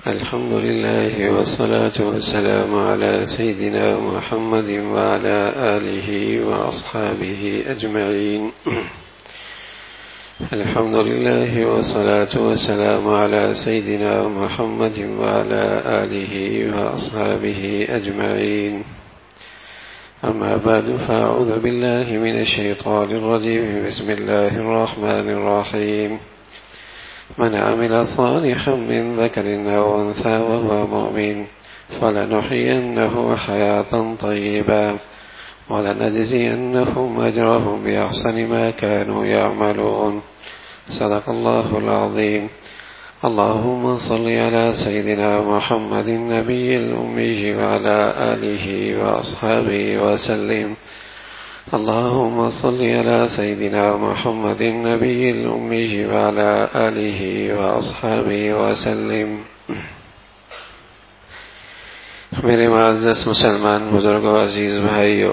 الحمد لله والصلاة والسلام على سيدنا محمد وعلى آله وأصحابه أجمعين. الحمد لله والصلاة والسلام على سيدنا محمد وعلى آله وأصحابه أجمعين. أما بعد فأعوذ بالله من الشيطان الرجيم. بسم الله الرحمن الرحيم. من عمل صالحا من ذكر أو أنثى وهو مؤمن فلنحيينه حياة طيبة ولنجزينهم أجرهم بأحسن ما كانوا يعملون. صدق الله العظيم. اللهم صل على سيدنا محمد النبي الأمي وعلى آله وأصحابه وسلم. اللهم صل على سيدنا محمد النبي الأمي وعلى آله وأصحابه وسلم. میرے معزز مسلمان بزرگوں، عزیز بھائیوں،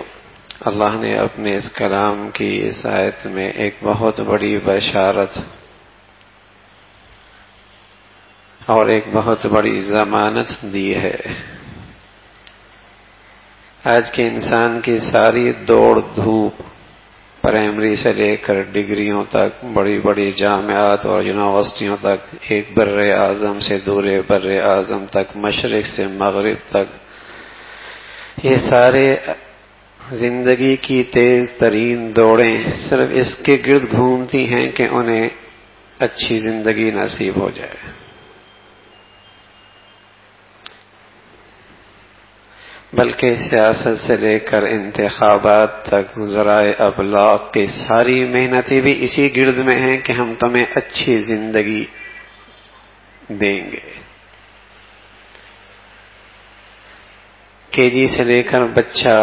اللہ نے اپنے اس کلام کی اس آیت میں ایک بہت بڑی بشارت اور ایک بہت بڑی ضمانت دی ہے. آج کے انسان کی ساری دوڑ دھوپ، پرائمری سے لے کر ڈگریوں تک، بڑی بڑی جامعات اور یونیورسٹیوں تک، ایک بر اعظم سے دوسرے بر اعظم تک، مشرق سے مغرب تک، یہ سارے زندگی کی تیز ترین دوڑیں صرف اس کے گرد گھومتی ہیں کہ انہیں اچھی زندگی نصیب ہو جائے. بلکہ سیاست سے لے کر انتخابات تک، ذرائع ابلاغ کی ساری محنتیں بھی اسی گرد میں ہیں کہ ہم تمہیں اچھی زندگی دیں گے. کے جی سے لے کر بچہ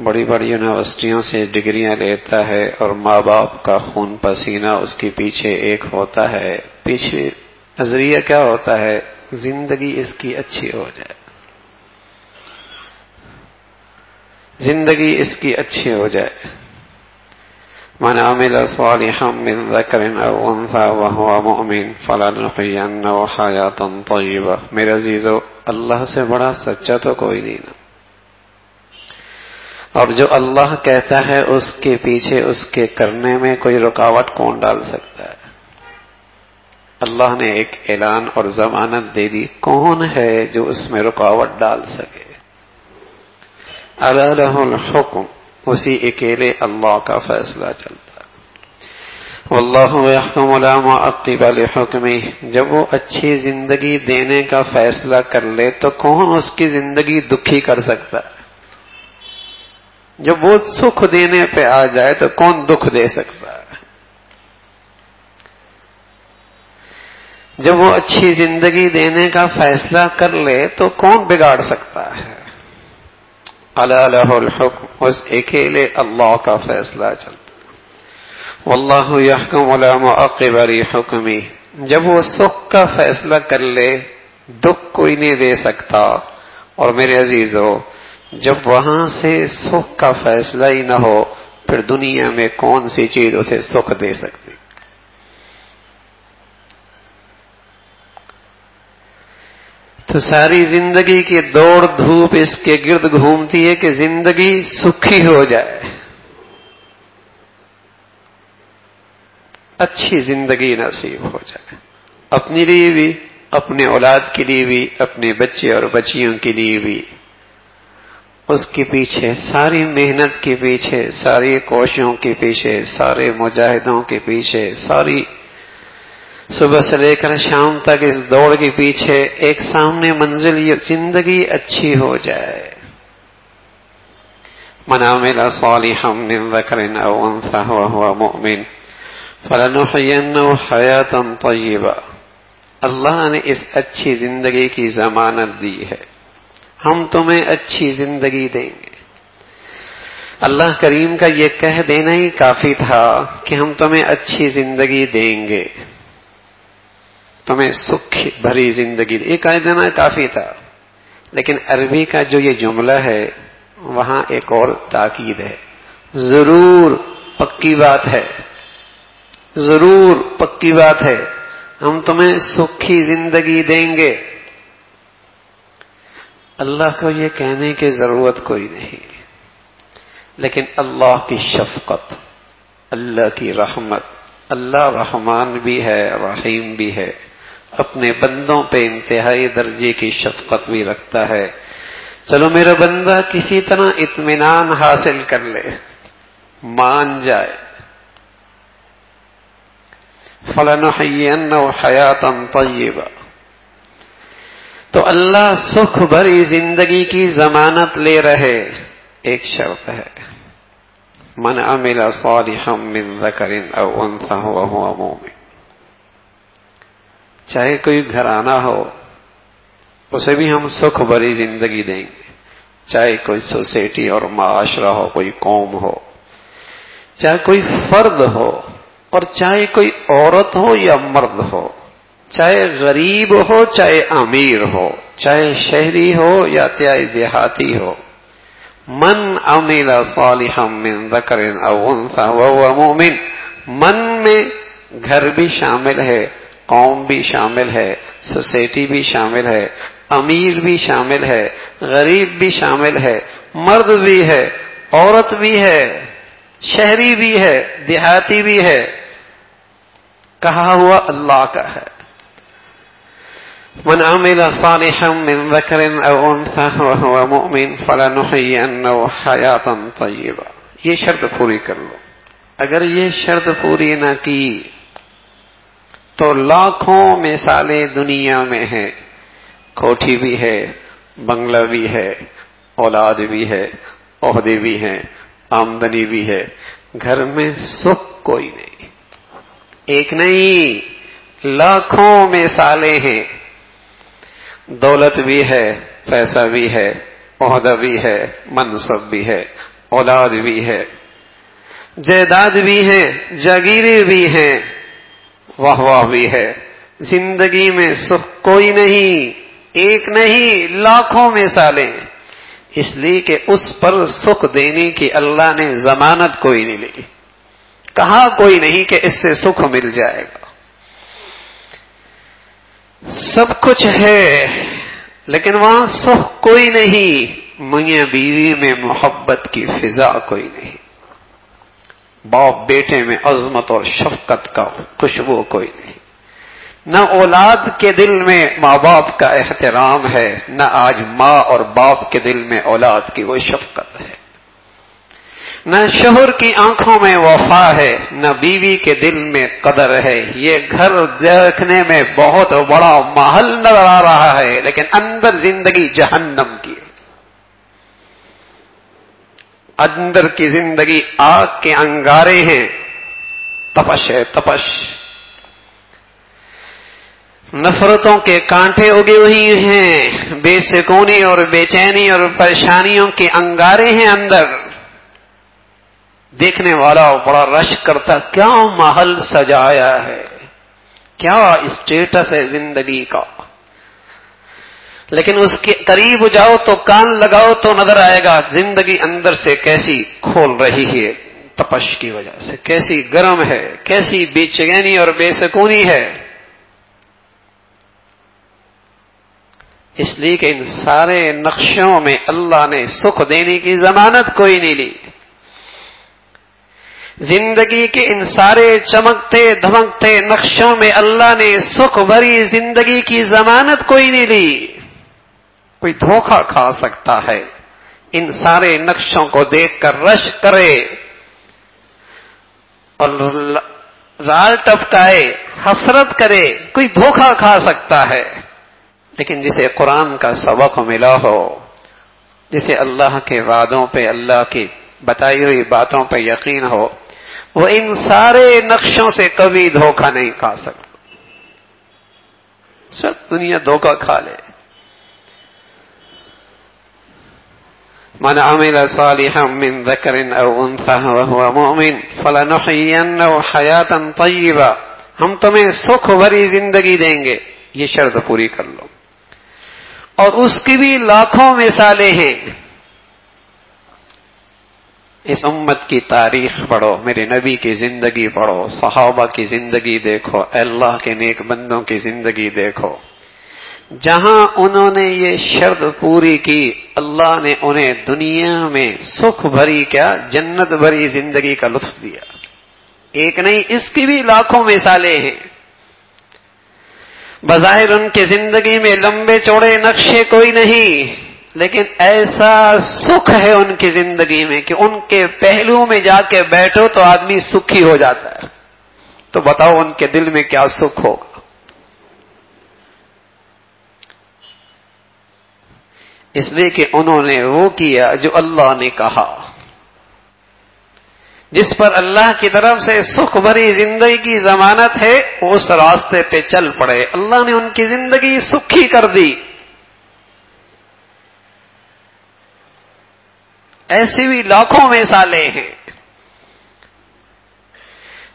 بڑی بڑی یونیورسٹیوں سے ڈگریاں لیتا ہے اور ماں باپ کا خون پسینہ اس کے پیچھے ایک ہوتا ہے. پیچھے نظریہ کیا ہوتا ہے؟ زندگی اس کی اچھی ہو جائے، زندگی اس کی اچھی ہو جائے. من عمل صالحا من ذکر او انثى وهو مؤمن فلنحيينه حیاة طیبہ. میرے عزیزو، اللہ سے بڑا سچا تو کوئی نہیں نا. اور جو اللہ کہتا ہے اس کے پیچھے اس کے کرنے میں کوئی رکاوٹ کون ڈال سکتا ہے؟ اللہ نے ایک اعلان اور ضمانت دے دی، کون ہے جو اس میں رکاوٹ ڈال سکے؟ الا لہ الحکم، اسی اکیلے اللہ کا فیصلہ چلتا ہے. واللہ یحکم لا معقب لحکمہ. جب وہ اچھی زندگی دینے کا فیصلہ کر لے تو کون اس کی زندگی دکھی کر سکتا ہے؟ جب وہ سکھ دینے پہ آ جائے تو کون دکھ دے سکتا ہے؟ جب وہ اچھی زندگی دینے کا فیصلہ کر لے تو کون بگاڑ سکتا ہے؟ الا لہ الحکم، اس اکیلے اللہ کا فیصلہ چلتا. واللہ یحکم لا معقب لحکمہ. جب وہ سکھ کا فیصلہ کر لے دکھ کوئی نہیں دے سکتا. اور میرے عزیزو، جب وہاں سے سکھ کا فیصلہ ہی نہ ہو پھر دنیا میں کون سی چیز اسے سکھ دے سکتی؟ تو ساری زندگی کی دوڑ دھوپ اس کے گرد گھومتی ہے کہ زندگی سکھی ہو جائے، اچھی زندگی نصیب ہو جائے، اپنے لیے بھی، اپنے اولاد کے لیے بھی، اپنے بچے اور بچیوں کے لیے بھی. اس کے پیچھے، ساری محنت کے پیچھے، ساری کوششوں کے پیچھے، سارے مجاہدوں کے پیچھے، ساری صبح سے لے کر شام تک اس دوڑ کے پیچھے ایک سامنے منزل، یہ زندگی اچھی ہو جائے. من عمل صالحا من ذکر او انثى وهو مؤمن فلنحيينه حیاة طیبہ. اللہ نے اس اچھی زندگی کی ضمانت دی ہے، ہم تمہیں اچھی زندگی دیں گے. اللہ کریم کا یہ کہہ دینا ہی کافی تھا کہ ہم تمہیں اچھی زندگی دیں گے، تمہیں سکھ بھری زندگی. یہ کہہ دینا کافی تھا، لیکن عربی کا جو یہ جملہ ہے وہاں ایک اور تاکید ہے. ضرور پکی بات ہے، ضرور پکی بات ہے، ہم تمہیں سکھی زندگی دیں گے. اللہ کو یہ کہنے کی ضرورت کوئی نہیں، لیکن اللہ کی شفقت، اللہ کی رحمت، اللہ رحمان بھی ہے رحیم بھی ہے، اپنے بندوں پہ انتہائی درجے کی شفقت بھی رکھتا ہے۔ چلو میرا بندہ کسی طرح اطمینان حاصل کر لے، مان جائے، فَلَنُحْيِيَنَّهُ حَيَاةً طَيِّبَةً، تو اللہ سکھ بھری زندگی کی ضمانت لے رہے، ایک شرط ہے، من عمل صالحا من ذکر او انثى وهو مؤمن، چاہے کوئی گھرانہ ہو اسے بھی ہم سکھ بھری زندگی دیں گے، چاہے کوئی سوسائٹی اور معاشرہ ہو، کوئی قوم ہو، چاہے کوئی فرد ہو، اور چاہے کوئی عورت ہو یا مرد ہو، چاہے غریب ہو چاہے امیر ہو، چاہے شہری ہو یا چاہے دیہاتی ہو، من عمل صالحا من ذکر او انثى وهو مؤمن، من میں گھر بھی شامل ہے، قوم بھی شامل ہے، سوسائٹی بھی شامل ہے، امیر بھی شامل ہے، غریب بھی شامل ہے، مرد بھی ہے، عورت بھی ہے، شہری بھی ہے، دیہاتی بھی ہے، کہا ہوا اللہ کا ہے، من عمل صالحا من ذکر او انثى وهو مؤمن فلنحيينه حیاة طیبہ، یہ شرط پوری کر لو۔ اگر یہ شرط پوری نہ کی تو لاکھوں مثالیں دنیا میں ہیں، کوٹھی بھی ہے، بنگلہ بھی ہے، اولاد بھی ہے، عہدے بھی ہیں، آمدنی بھی ہے، گھر میں سکھ کوئی نہیں، ایک نہیں لاکھوں مثالیں ہیں، دولت بھی ہے، پیسہ بھی ہے، عہدہ بھی ہے، منصب بھی ہے، اولاد بھی ہے، جائیداد بھی ہے، جاگیریں بھی ہیں، واہ واہ بھی ہے، زندگی میں سکھ کوئی نہیں، ایک نہیں لاکھوں مثالیں، اس لیے کہ اس پر سکھ دینے کی اللہ نے ضمانت کوئی نہیں لی، کہا کوئی نہیں کہ اس سے سکھ مل جائے گا، سب کچھ ہے لیکن وہاں سکھ کوئی نہیں، میاں بیوی میں محبت کی فضا کوئی نہیں، باپ بیٹے میں عظمت اور شفقت کا خوشبو کوئی نہیں، نہ اولاد کے دل میں ماں باپ کا احترام ہے، نہ آج ماں اور باپ کے دل میں اولاد کی وہ شفقت ہے، نہ شوہر کی آنکھوں میں وفا ہے، نہ بیوی کے دل میں قدر ہے۔ یہ گھر دیکھنے میں بہت بڑا محل نظر آ رہا ہے لیکن اندر زندگی جہنم کی ہے، اندر کی زندگی آگ کے انگارے ہیں، تپش ہے تپش، نفرتوں کے کانٹے اگے ہوئی ہیں، بے سکونی اور بے چینی اور پریشانیوں کے انگارے ہیں اندر، دیکھنے والا بڑا رش کرتا کیا محل سجایا ہے، کیا اسٹیٹس ہے زندگی کا، لیکن اس کے قریب جاؤ تو کان لگاؤ تو نظر آئے گا زندگی اندر سے کیسی کھول رہی ہے، تپش کی وجہ سے کیسی گرم ہے، کیسی بے چینی اور بے سکونی ہے، اس لیے کہ ان سارے نقشوں میں اللہ نے سکھ دینے کی ضمانت کوئی نہیں لی، زندگی کے ان سارے چمکتے دھمکتے نقشوں میں اللہ نے سکھ بھری زندگی کی ضمانت کوئی نہیں لی، کوئی دھوکہ کھا سکتا ہے، ان سارے نقشوں کو دیکھ کر رش کرے اور رال ٹپکائے، حسرت کرے، کوئی دھوکہ کھا سکتا ہے، لیکن جسے قرآن کا سبق ملا ہو، جسے اللہ کے وعدوں پہ اللہ کی بتائی ہوئی باتوں پہ یقین ہو، وہ ان سارے نقشوں سے کبھی دھوکہ نہیں کھا سکتا، سب دنیا دھوکہ کھا لے، من عمل صالحا من ذکر او انثى وهو مؤمن فلنحيينه حیاة طیبہ، ہم تمہیں سکھ بھری زندگی دیں گے، یہ شرط پوری کر لو، اور اس کی بھی لاکھوں مثالیں ہیں، اس امت کی تاریخ پڑھو، میرے نبی کی زندگی پڑھو، صحابہ کی زندگی دیکھو، اللہ کے نیک بندوں کی زندگی دیکھو، جہاں انہوں نے یہ شرط پوری کی اللہ نے انہیں دنیا میں سکھ بھری کیا جنت بھری زندگی کا لطف دیا. ایک نہیں اس کی بھی لاکھوں مثالیں ہیں. بظاہر ان کی زندگی میں لمبے چوڑے نقشے کوئی نہیں، لیکن ایسا سکھ ہے ان کی زندگی میں کہ ان کے پہلو میں جا کے بیٹھو تو آدمی سکھی ہو جاتا ہے. تو بتاؤ ان کے دل میں کیا سکھ ہوگا. اس لیے کہ انہوں نے وہ کیا جو اللہ نے کہا. جس پر اللہ کی طرف سے سکھ بھری زندگی کی ضمانت ہے اس راستے پہ چل پڑے. اللہ نے ان کی زندگی سکھی کر دی. ایسی بھی لاکھوں مثالیں ہیں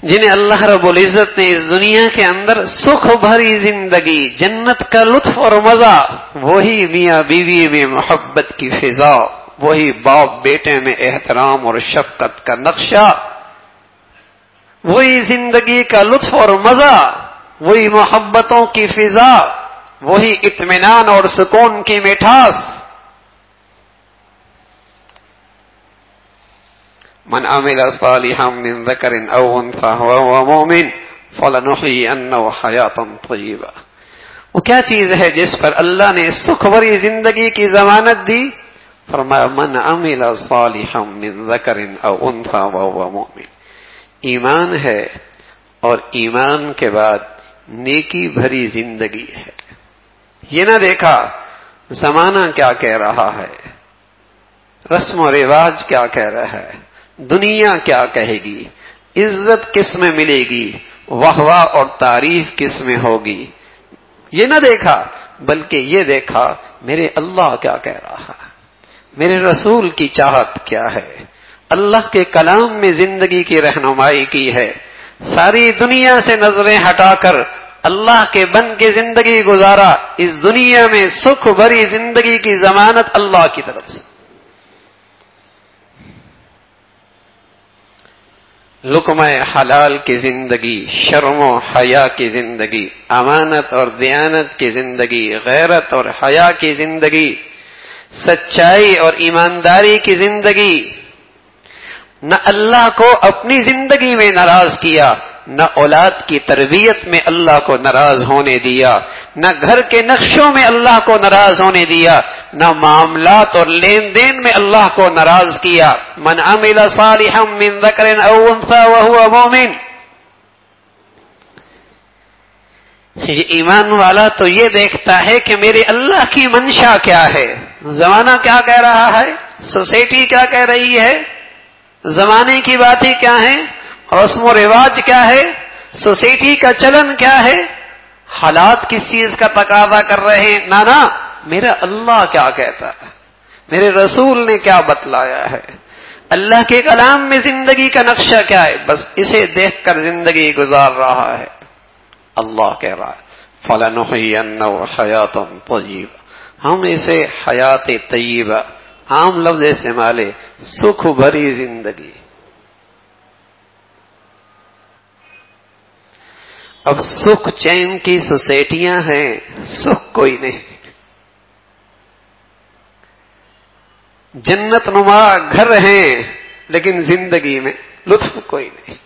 جنہیں اللہ رب العزت نے اس دنیا کے اندر سکھ بھری زندگی، جنت کا لطف اور مزہ، وہی میاں بیوی میں محبت کی فضا، وہی باپ بیٹے میں احترام اور شفقت کا نقشہ، وہی زندگی کا لطف اور مزہ، وہی محبتوں کی فضا، وہی اطمینان اور سکون کی مٹھاس. من عمل صالحا من ذکر او انثى وهو مؤمن فلنحيينه حیاتا طیبہ. وہ کیا چیز ہے جس پر اللہ نے سکھ بھری زندگی کی ضمانت دی؟ فرمایا من عمل صالحا من ذکر او انثى وهو مؤمن. ایمان ہے اور ایمان کے بعد نیکی بھری زندگی ہے. یہ نہ دیکھا زمانہ کیا کہہ رہا ہے، رسم و رواج کیا کہہ رہا ہے، دنیا کیا کہے گی، عزت کس میں ملے گی، واہ واہ اور تعریف کس میں ہوگی. یہ نہ دیکھا بلکہ یہ دیکھا میرے اللہ کیا کہہ رہا ہے، میرے رسول کی چاہت کیا ہے، اللہ کے کلام میں زندگی کی رہنمائی کی ہے. ساری دنیا سے نظریں ہٹا کر اللہ کے بن کے زندگی گزارا. اس دنیا میں سکھ بھری زندگی کی ضمانت اللہ کی طرف سے. لقمہ حلال کی زندگی، شرم و حیا کی زندگی، امانت اور دیانت کی زندگی، غیرت اور حیا کی زندگی، سچائی اور ایمانداری کی زندگی. نہ اللہ کو اپنی زندگی میں ناراض کیا، نہ اولاد کی تربیت میں اللہ کو ناراض ہونے دیا، نہ گھر کے نقشوں میں اللہ کو ناراض ہونے دیا، نہ معاملات اور لین دین میں اللہ کو ناراض کیا. من عمل صالحا من ذکر او انثى وهو مؤمن. یہ ایمان والا تو یہ دیکھتا ہے کہ میرے اللہ کی منشا کیا ہے، زمانہ کیا کہہ رہا ہے، سوسائٹی کیا کہہ رہی ہے، زمانے کی باتیں کیا ہیں، رسم و رواج کیا ہے، سوسائٹی کا چلن کیا ہے، حالات کس چیز کا تقاضا کر رہے ہیں. نانا میرا اللہ کیا کہتا ہے، میرے رسول نے کیا بتلایا ہے، اللہ کے کلام میں زندگی کا نقشہ کیا ہے، بس اسے دیکھ کر زندگی گزار رہا ہے. اللہ کہہ رہا ہے فَلَنُحْيِيَنَّهُ حَيَاةً طَيِّبَةً. ہم اسے حیات طیبہ، عام لفظ استعمالے، سکھ بھری زندگی. اب سکھ چین کی سوسائٹیاں ہیں، سکھ کوئی نہیں. جنت نما گھر ہیں لیکن زندگی میں لطف کوئی نہیں.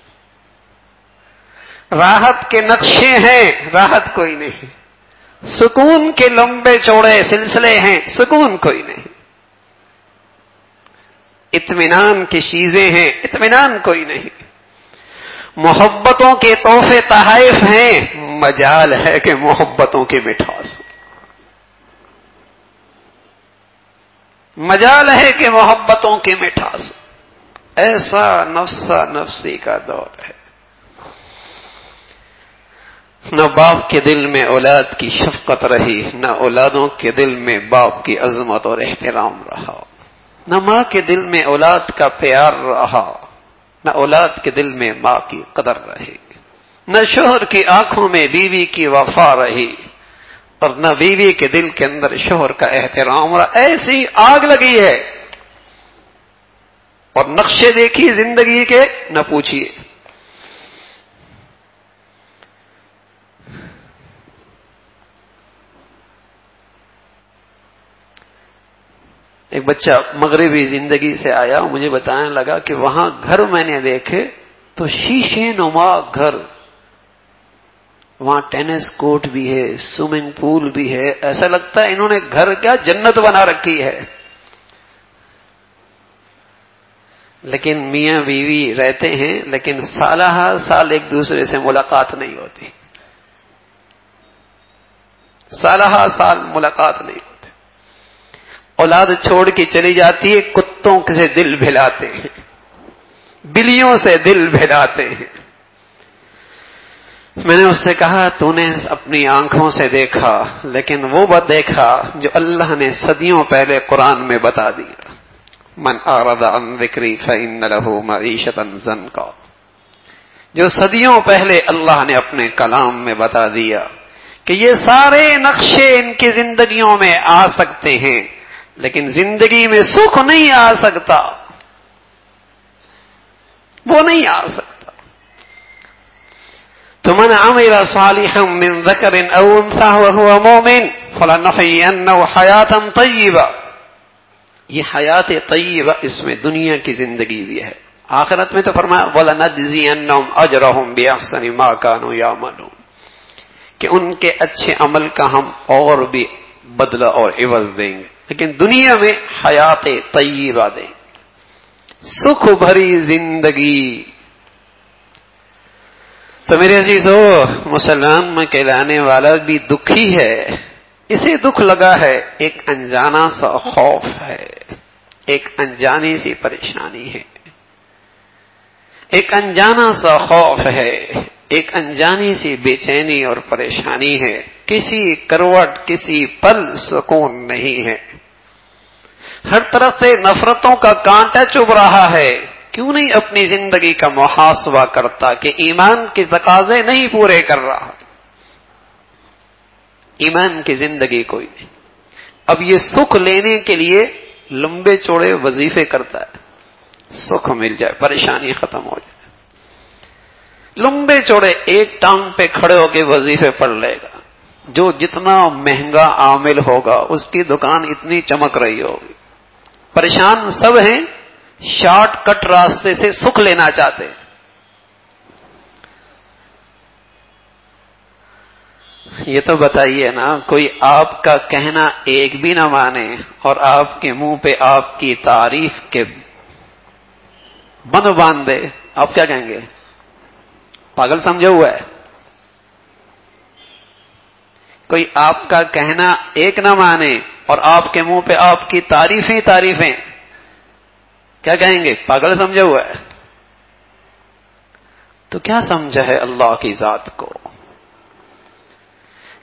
راحت کے نقشے ہیں، راحت کوئی نہیں. سکون کے لمبے چوڑے سلسلے ہیں، سکون کوئی نہیں. اطمینان کی چیزیں ہیں، اطمینان کوئی نہیں. محبتوں کے تحفے تحائف ہیں، مجال ہے کہ محبتوں کی مٹھاس، مجال ہے کہ محبتوں کی مٹھاس. ایسا نفسا نفسی کا دور ہے. نہ باپ کے دل میں اولاد کی شفقت رہی، نہ اولادوں کے دل میں باپ کی عظمت اور احترام رہا، نہ ماں کے دل میں اولاد کا پیار رہا، نہ اولاد کے دل میں ماں کی قدر رہی، نہ شوہر کی آنکھوں میں بیوی کی وفا رہی، اور نہ بیوی کے دل کے اندر شوہر کا احترام رہا. ایسی آگ لگی ہے اور نقشے دیکھی زندگی کے نہ پوچھیے. ایک بچہ مغربی زندگی سے آیا، مجھے بتانے لگا کہ وہاں گھر میں نے دیکھے تو شیشے نما گھر، وہاں ٹینس کورٹ بھی ہے، سوئمنگ پول بھی ہے، ایسا لگتا ہے انہوں نے گھر کیا جنت بنا رکھی ہے. لیکن میاں بیوی رہتے ہیں لیکن سالہ سال ایک دوسرے سے ملاقات نہیں ہوتی، سالہ سال ملاقات نہیں ہوتی. اولاد چھوڑ کے چلی جاتی ہے، کتوں سے دل بھلاتے ہیں، بلیوں سے دل بھلاتے ہیں. میں نے اس سے کہا تو نے اپنی آنکھوں سے دیکھا لیکن وہ بات دیکھا جو اللہ نے صدیوں پہلے قرآن میں بتا دیا. من اعرض عن ذکری فإن له معیشۃ ضنکا، جو صدیوں پہلے اللہ نے اپنے کلام میں بتا دیا کہ یہ سارے نقشے ان کی زندگیوں میں آ سکتے ہیں لیکن زندگی میں سکھ نہیں آ سکتا، وہ نہیں آ سکتا. تو من عمل صالحا من ذکر او انثى وهو مؤمن فلنحيينه حیاتا طیبہ. یہ حیات طیبہ اس میں دنیا کی زندگی بھی ہے، آخرت میں تو فرمایا وَلَنَجْزِيَنَّهُمْ أَجْرَهُمْ بِأَحْسَنِ مَا كَانُوا يَعْمَلُونَ، کہ ان کے اچھے عمل کا ہم اور بھی بدلہ اور عوض دیں گے. لیکن دنیا میں حیات طیبہ دیں گے، سکھ بھری زندگی. تو میرے عزیزو، مسلمان میں کہلانے والا بھی دکھی ہے، اسے دکھ لگا ہے، ایک انجانا سا خوف ہے، ایک انجانی سی پریشانی ہے، ایک انجانا سا خوف ہے، ایک انجانی سی بے چینی اور پریشانی ہے. کسی کروٹ کسی پل سکون نہیں ہے، ہر طرف سے نفرتوں کا کانٹا چبھ رہا ہے. کیوں نہیں اپنی زندگی کا محاسبہ کرتا کہ ایمان کے تقاضے نہیں پورے کر رہا؟ ایمان کی زندگی کوئی نہیں. اب یہ سکھ لینے کے لیے لمبے چوڑے وظیفے کرتا ہے، سکھ مل جائے پریشانی ختم ہو جائے. لمبے چوڑے ایک ٹانگ پہ کھڑے ہو کے وظیفے پڑھ لے گا. جو جتنا مہنگا عامل ہوگا اس کی دکان اتنی چمک رہی ہوگی. پریشان سب ہیں، شارٹ کٹ راستے سے سکھ لینا چاہتے ہیں. یہ تو بتائیے نا، کوئی آپ کا کہنا ایک بھی نہ مانے اور آپ کے منہ پہ آپ کی تعریف کے بند باندھ دے، آپ کیا کہیں گے؟ پاگل سمجھا ہوا ہے. کوئی آپ کا کہنا ایک نہ مانے اور آپ کے منہ پہ آپ کی تعریفیں، کیا کہیں گے؟ پاگل سمجھا ہوا ہے. تو کیا سمجھا ہے اللہ کی ذات کو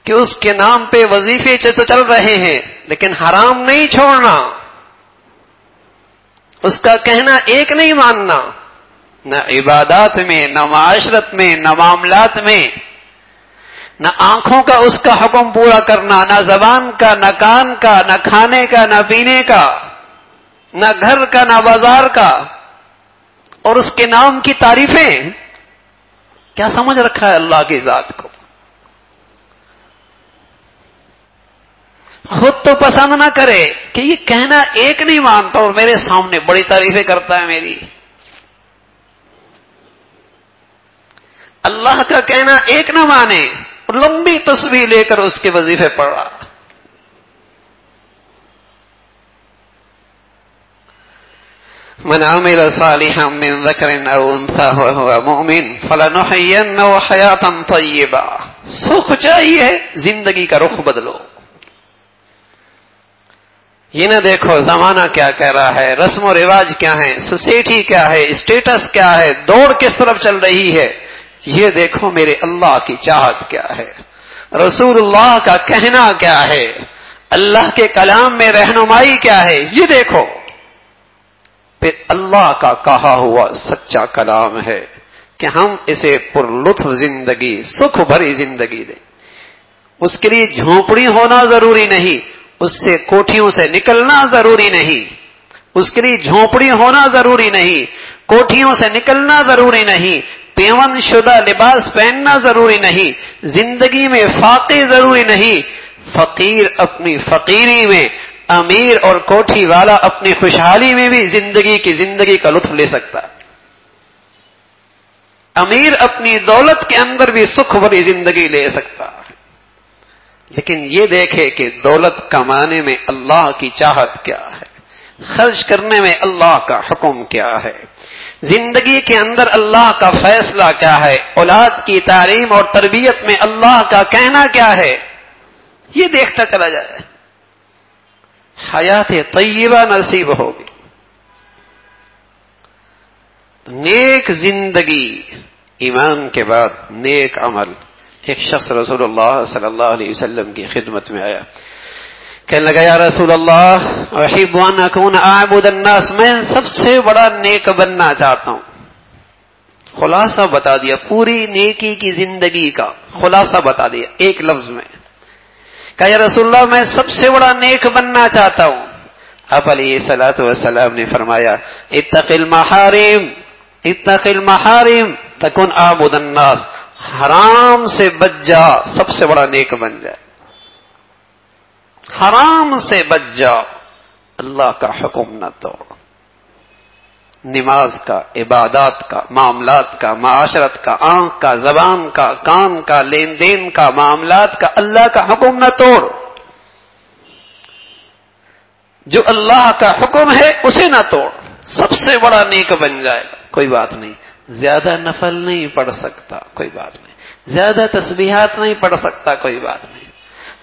کہ اس کے نام پہ وظیفے تو چل رہے ہیں لیکن حرام نہیں چھوڑنا، اس کا کہنا ایک نہیں ماننا، نہ عبادات میں، نہ معاشرت میں، نہ معاملات میں، نہ آنکھوں کا اس کا حکم پورا کرنا، نہ زبان کا، نہ کان کا، نہ کھانے کا، نہ پینے کا، نہ گھر کا، نہ بازار کا، اور اس کے نام کی تعریفیں. کیا سمجھ رکھا ہے اللہ کی ذات کو؟ خود تو پسند نہ کرے کہ یہ کہنا ایک نہیں مانتا اور میرے سامنے بڑی تعریفیں کرتا ہے میری. اللہ کا کہنا ایک نہ مانے اور لمبی تسبیح لے کر اس کے وظیفے پڑھ رہا. من عمل صالحا من ذکر او انثى وهو مؤمن فلنحيينه حیاتا طیبہ. سکھ چاہیے، زندگی کا رخ بدلو. یہ نہ دیکھو زمانہ کیا کہہ رہا ہے، رسم و رواج کیا ہے، سوسائٹی کیا ہے، اسٹیٹس کیا ہے، دوڑ کس طرف چل رہی ہے. یہ دیکھو میرے اللہ کی چاہت کیا ہے، رسول اللہ کا کہنا کیا ہے، اللہ کے کلام میں رہنمائی کیا ہے، یہ دیکھو. پھر اللہ کا کہا ہوا سچا کلام ہے کہ ہم اسے پر لطف زندگی، سکھ بھری زندگی دیں. اس کے لیے جھونپڑی ہونا ضروری نہیں، اس سے کوٹھیوں سے نکلنا ضروری نہیں. اس کے لیے جھونپڑی ہونا ضروری نہیں، کوٹھیوں سے نکلنا ضروری نہیں، پیون شدہ لباس پہننا ضروری نہیں، زندگی میں فاقے ضروری نہیں. فقیر اپنی فقیری میں، امیر اور کوٹھی والا اپنی خوشحالی میں بھی زندگی کا لطف لے سکتا ہے. امیر اپنی دولت کے اندر بھی سکھ بھری زندگی لے سکتا ہے. لیکن یہ دیکھے کہ دولت کمانے میں اللہ کی چاہت کیا ہے، خرچ کرنے میں اللہ کا حکم کیا ہے، زندگی کے اندر اللہ کا فیصلہ کیا ہے، اولاد کی تعلیم اور تربیت میں اللہ کا کہنا کیا ہے، یہ دیکھتا چلا جائے، حیات طیبہ نصیب ہوگی. نیک زندگی، ایمان کے بعد نیک عمل. ایک شخص رسول اللہ صلی اللہ علیہ وسلم کی خدمت میں آیا، کہنے لگا یا رسول اللہ احب ان اکون اعبد الناس، میں سب سے بڑا نیک بننا چاہتا ہوں. خلاصہ بتا دیا، پوری نیکی کی زندگی کا خلاصہ بتا دیا ایک لفظ میں. کہا یا رسول اللہ میں سب سے بڑا نیک بننا چاہتا ہوں. آپ علیہ الصلوۃ والسلام نے فرمایا اتق المحارم اتق المحارم تکن اعبد الناس، حرام سے بچ جا سب سے بڑا نیک بن جائے. حرام سے بچ جا، اللہ کا حکم نہ توڑ. نماز کا، عبادات کا، معاملات کا، معاشرت کا، آنکھ کا، زبان کا، کان کا، لین دین کا، معاملات کا، اللہ کا حکم نہ توڑ. جو اللہ کا حکم ہے اسے نہ توڑ، سب سے بڑا نیک بن جائے گا. کوئی بات نہیں، زیادہ نفل نہیں پڑھ سکتا، کوئی بات نہیں، زیادہ تسبیحات نہیں پڑھ سکتا، کوئی بات نہیں،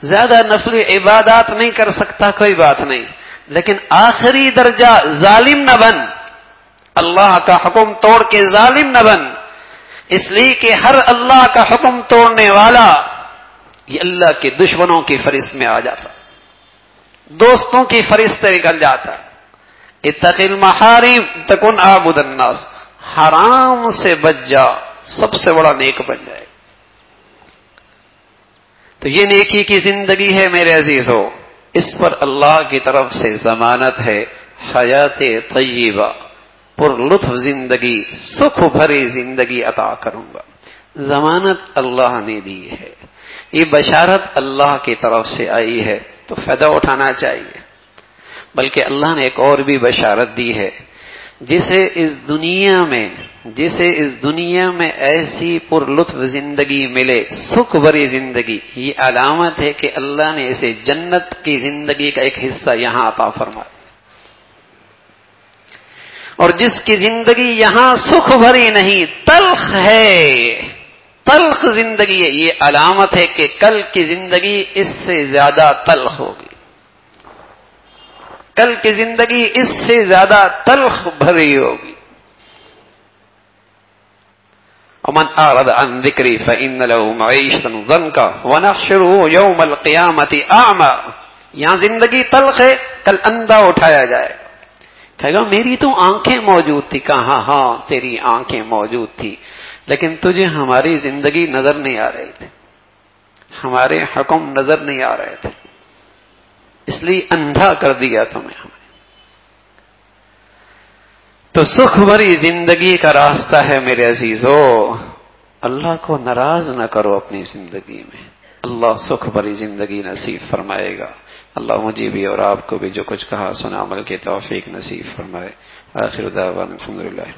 زیادہ نفل عبادات نہیں کر سکتا، کوئی بات نہیں، لیکن آخری درجہ ظالم نہ بن. اللہ کا حکم توڑ کے ظالم نہ بن، اس لیے کہ ہر اللہ کا حکم توڑنے والا یہ اللہ کے دشمنوں کی فہرست میں آ جاتا، دوستوں کی فہرست سے نکل جاتا. اتق المحارم تکن اعبد الناس، حرام سے بچ جا سب سے بڑا نیک بن جائے. تو یہ نیکی کی زندگی ہے میرے عزیزو، اس پر اللہ کی طرف سے ضمانت ہے حیات طیبہ، پر لطف زندگی، سکھ بھری زندگی عطا کروں گا. ضمانت اللہ نے دی ہے، یہ بشارت اللہ کی طرف سے آئی ہے، تو فائدہ اٹھانا چاہیے. بلکہ اللہ نے ایک اور بھی بشارت دی ہے، جسے اس دنیا میں ایسی پر لطف زندگی ملے، سکھ بھری زندگی، یہ علامت ہے کہ اللہ نے اسے جنت کی زندگی کا ایک حصہ یہاں عطا فرمایا. اور جس کی زندگی یہاں سکھ بھری نہیں، تلخ ہے، تلخ زندگی ہے، یہ علامت ہے کہ کل کی زندگی اس سے زیادہ تلخ ہوگی، کل کی زندگی اس سے زیادہ تلخ بھری ہوگی. ومن اعرض عن ذکری فإن له معیشة ضنکا ونحشره یوم القیامة اعمی. یہاں زندگی تلخ ہے، کل اندھا اٹھایا جائے گا، کہے گا میری تو آنکھیں موجود تھی. کہا ہاں تیری آنکھیں موجود تھی، لیکن تجھے ہماری زندگی نظر نہیں آ رہی تھی، ہمارے حکم نظر نہیں آ رہے تھے، اس لیے اندھا کر دیا تمہیں ہمیں. تو سکھ بھری زندگی کا راستہ ہے میرے عزیزو. اللہ کو ناراض نہ کرو اپنی زندگی میں، اللہ سکھ بھری زندگی نصیب فرمائے گا. اللہ مجھے بھی اور آپ کو بھی جو کچھ کہا سنا عمل کی توفیق نصیب فرمائے. آخر دعوانا الحمدللہ.